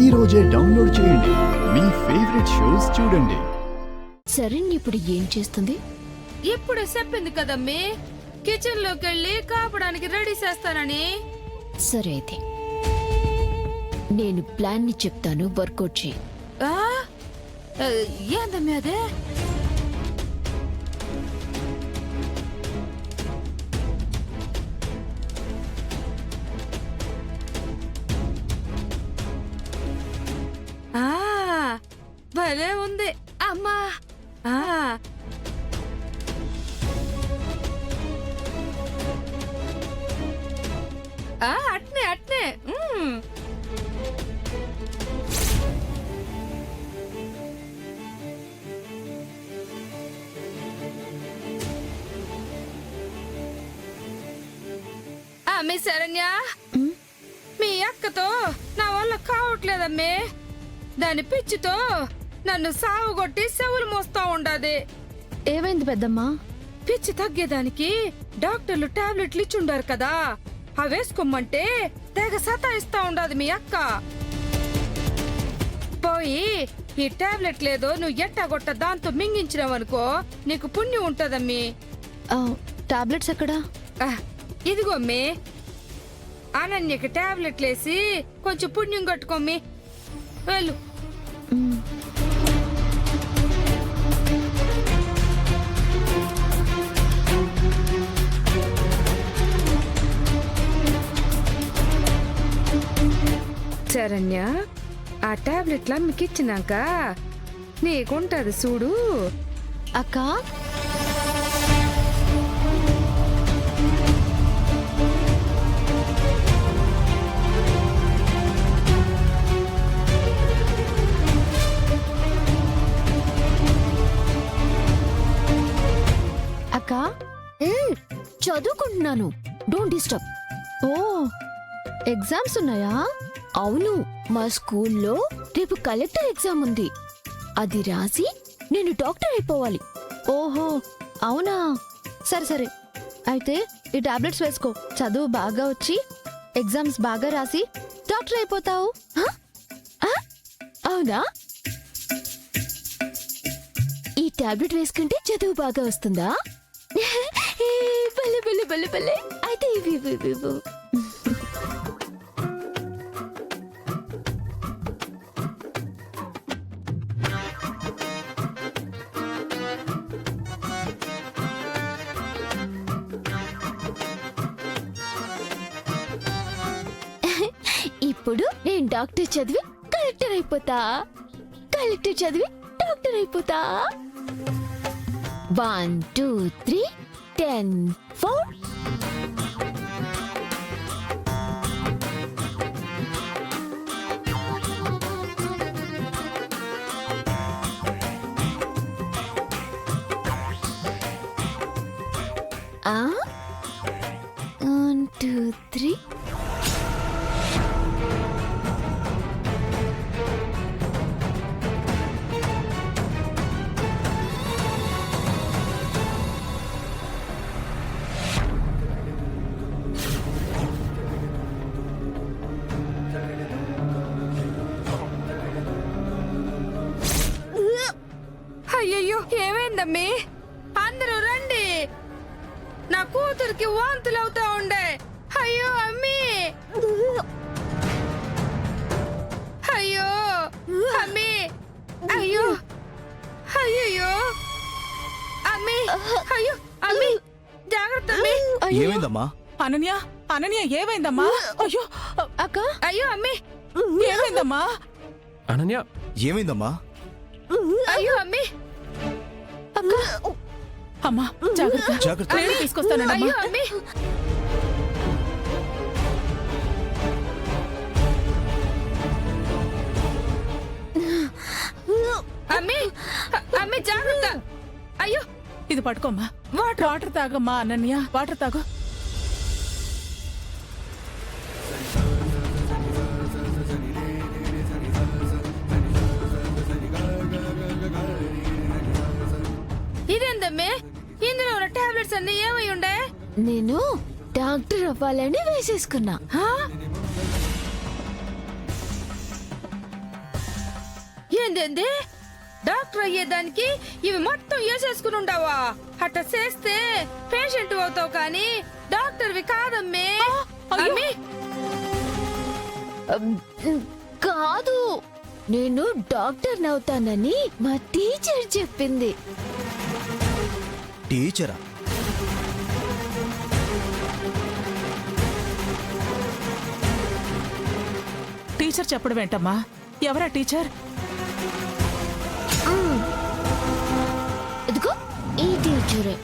ఈ రోజే డౌన్లోడ్ చేయండి, మీ ఫేవరెట్ షోస్ చూడండి. శరణ్ ఇప్పుడు ఏం చేస్తుంది? ఇప్పుడు చెప్పింది కదమ్మీ, కిచెన్ లోకి వెళ్ళి కాపడానికి రెడీ చేస్తానని. సరే అయితే నేను ప్లాన్ ని చెప్తాను, వర్కౌట్ చేయి. ఏందమ్మీ అదే? భలే ఉంది అమ్మా. అట్నే అట్నే. మీ శరణ్య, మీ అక్కతో నా వల్ల కావట్లేదమ్మే. దాని పిచ్చితో నన్ను సావుగొట్టి చెవులు మోస్తా ఉండాది. ఏమైంది పెద్దమ్మా? పిచ్చి తగ్గేదానికి డాక్టర్లు టాబ్లెట్లు ఇచ్చుండారు కదా, అవేసుకోమంటే తెగ సతాయిస్తా ఉండాది మీ అక్క. పోయి ఈ టాబ్లెట్ లేదో నువ్వు ఎట్టగొట్ట దాంతో మింగించినావనుకో నీకు పుణ్యం ఉంటదమ్మీ. టాబ్లెట్స్ ఎక్కడా? ఇదిగో అమ్మి, అనన్యకి టాబ్లెట్లేసి కొంచెం పుణ్యం కట్టుకోమ్మి. వెళ్ళు. శరణ్య, ఆ టాబ్లెట్లు అమ్మికి ఇచ్చినాక నీకుంటది చూడు. అక్క, అక్క చదువుకుంటున్నాను, డోంట్ డిస్టర్బ్. ఓ, ఎగ్జామ్స్ ఉన్నాయా? అవును, మా స్కూల్లో రేపు కలెక్టర్ ఎగ్జామ్ ఉంది. అది రాసి నేను డాక్టర్ అయిపోవాలి. ఓహో అవునా, సరే సరే. అయితే ఈ టాబ్లెట్స్ వేసుకో, చదువు బాగా వచ్చి ఎగ్జామ్స్ బాగా రాసి డాక్టర్ అయిపోతావు. అవునా? ఈ టాబ్లెట్ వేసుకుంటే చదువు బాగా వస్తుందా? బల్లె బల్లె బల్లె బల్లె. అయితే ఇవి ఇప్పుడు నేను డాక్టర్ చదివి కలెక్టర్ అయిపోతా, కలెక్టర్ చదివి డాక్టర్ అయిపోతా. 1 2 3 10 4. ఆ 1 2 3. అయ్యయ్యో, ఏమైందమ్మీ? అందరూ రండి, నా కూతురికి వాంతులు అవుతా ఉండే. అయ్యో అమ్మీ, అయ్యో అమ్మీ, అయ్యో అయ్యయ్యో అమ్మీ, అయ్యో అమ్మీ, జాగ్రత్త అమ్మీ. ఏమైందమ్మా? అనన్య, అనన్య ఏమైందమ్మా? అయ్యో అక్క, అయ్యో అమ్మీ, ఏమైందమ్మా? అనన్య, ఏమైందమ్మా? అయ్యో అమ్మీ, అక్క, అమ్మా జాగ్రత్త, జాగ్రత్త. నేను తీసుకొస్తానమ్మా. అయ్యో అమ్మీ, అమ్మీ, అమ్మీ జాగ్రత్త. అయ్యో, ఇది పట్టుకోమ్మా. వాటర్ తాగమ్మా అనన్య, వాటర్ తాగు. ఇదేందమ్మే, ఇందులో ఉన్న టాబ్లెట్స్ అన్ని ఏమై ఉండే? నేను డాక్టర్ అవ్వాలని వేసేసుకున్నా. ఏందేంది డాక్టర్ అయ్యేదానికి ఇవి మొత్తం వేసేసుకుని ఉండవా? అట్ట చేస్తే పేషెంట్ అవుతావు కానీ డాక్టర్వి కాదమ్మే. అమ్మి కాదు, నేను డాక్టర్ అవుతానని మా టీచర్ చెప్పింది. టీచరా? టీచర్ చెప్పడం ఏంటమ్మా? ఎవరా టీచర్? ఇదిగో ఈ టీచరే.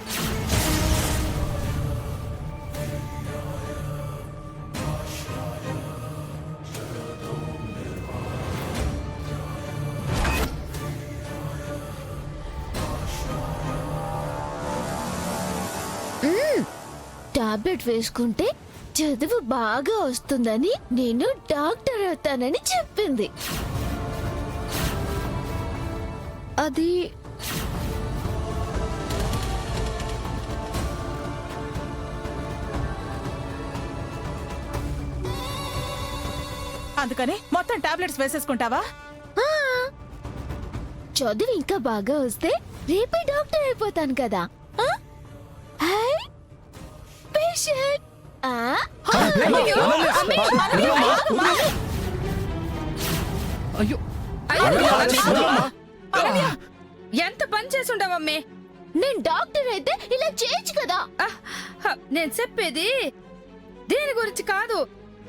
టాబ్లెట్ వేసుకుంటే చదువు బాగా వస్తుందని నేను డాక్టర్ అవుతానని చెప్పింది. అది అందుకని మొత్తం టాబ్లెట్స్ వేసేసుకుంటావా? ఆ, చదువు ఇంకా బాగా వస్తే రేపే డాక్టర్ అయిపోతాను కదా. ఆ? High, patient. ఆ? అయ్యో ఎంత పని చేసి ఉండవమ్మే? నేను డాక్టర్ అయితే ఇలా చేయొచ్చు కదా. నేను చెప్పేది దీని గురించి కాదు,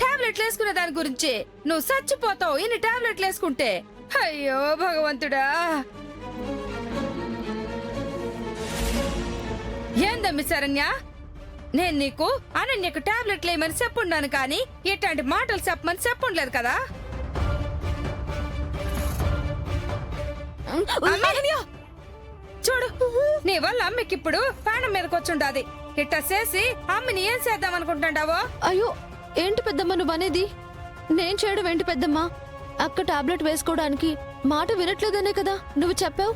టాబ్లెట్లు వేసుకునే దాని గురించి. నువ్వు చచ్చిపోతావు ఇన్ని టాబ్లెట్లు వేసుకుంటే. అయ్యో భగవంతుడా, ఏందమ్మి శరణ్య, నేను నీకు అనన్యకు టాబ్లెట్లు వేయమని చెప్పున్నాను కానీ ఇట్లాంటి మాటలు చెప్పమని చెప్పుండలేదు కదా. అమ్మి, చూడు నీ వల్ల అమ్మకి ఇప్పుడు ప్రాణం మీదకి వచ్చుండాది. ఇట్టా చేసి అమ్మని ఏం చేద్దాం అనుకుంటాండావో? అయ్యో, ఏంటి పెద్దమ్మ నువ్వు అనేది? నేను చేయడం ఏంటి పెద్దమ్మ? అక్క టాబ్లెట్ వేసుకోవడానికి మాట వినట్లేదనే కదా నువ్వు చెప్పావు.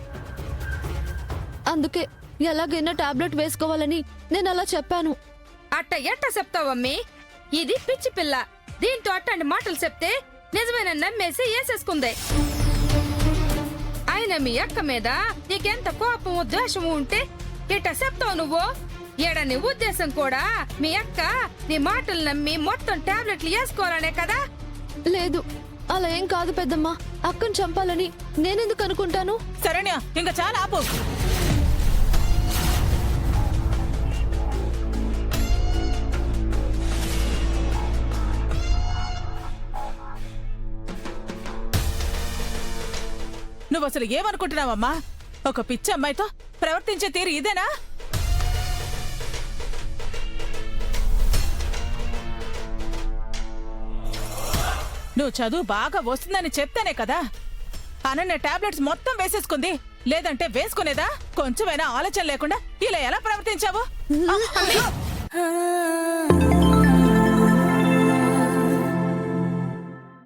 అందుకే ఎలాగైనా టాబ్లెట్ వేసుకోవాలని నేను అలా చెప్పాను. అట్ట ఎట్ట చెప్తావమ్మి? ఇది పిచ్చి పిల్ల. దీంతో అట్టండి మాటలు చెప్తే నిజమైన నమ్మేసి వేసేసుకుంది. అయినా మీ అక్క మీద నీకెంత కోపము ద్వేషము ఉంటే ఇట్ట చెప్తావు నువ్వు? ఏడ నీ ఉద్దేశం కూడా మీ అక్క నీ మాటలు నమ్మి మొత్తం టాబ్లెట్లు వేసుకోవాలనే కదా? లేదు, అలా ఏం కాదు పెద్దమ్మ. అక్కను చంపాలని నేనెందుకు అనుకుంటాను? శరణ్య, ఇంకా చాలా ఆపు. నువ్వు అసలు ఏమనుకుంటున్నావమ్మా? ఒక పిచ్చి అమ్మాయితో ప్రవర్తించే తీరు ఇదేనా? నువ్వు చదువు బాగా వస్తుందని చెప్తానే కదా అనన్య టాబ్లెట్స్ మొత్తం వేసేసుకుంది. లేదంటే వేసుకునేదా? కొంచెమైనా ఆలోచన లేకుండా ఇలా ఎలా ప్రవర్తించావు?